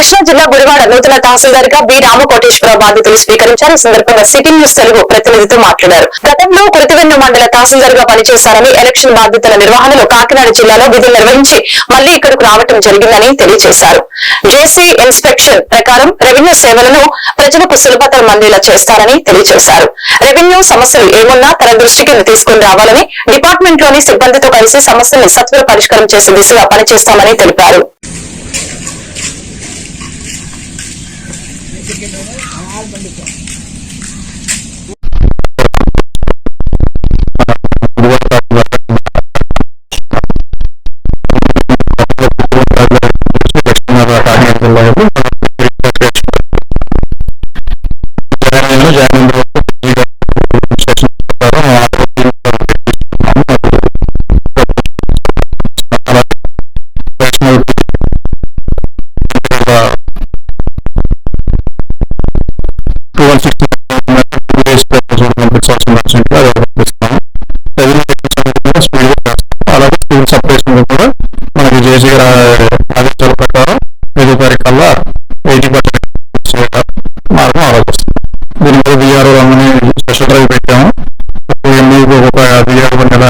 కృష్ణా జిల్లా గుడివాడ నూతన తహసీల్దార్ గా బి రామకోటేశ్వరరావు బాధ్యతలు స్వీకరించారు. ఈ సందర్భంగా సిటీ న్యూస్ తెలుగు ప్రతినిధితో మాట్లాడారు. గతంలో కురితివెన్ను మండల తహసీల్దార్ గా పనిచేశారని, ఎలక్షన్ బాధ్యతల నిర్వహణలో కాకినాడ జిల్లాలో విధులు నిర్వహించి మళ్లీ ఇక్కడకు రావడం జరిగిందని తెలియజేశారు. జేసీ ఇన్స్పెక్షన్ ప్రకారం రెవెన్యూ సేవలను ప్రజలకు సులభతరం అందేలా చేస్తారని తెలియజేశారు. రెవెన్యూ సమస్యలు ఏమున్నా తన దృష్టికి తీసుకుని రావాలని, డిపార్ట్మెంట్ లోని సిబ్బందితో కలిసి సమస్యల్ని సత్వర పరిష్కారం చేసే దిశగా పనిచేస్తామని తెలిపారు. అలాగే స్కూల్ సపరేషన్ కూడా మనకి జేసీ ఆదేశాల ప్రకారం 5 తారీఖు కల్లా 80% మార్గం ఆలోచిస్తుంది. దీని మీద బీఆర్ఓ రమ్మని స్పెషల్ డ్రైవ్ పెట్టాము. ఒక బిఆర్ నెల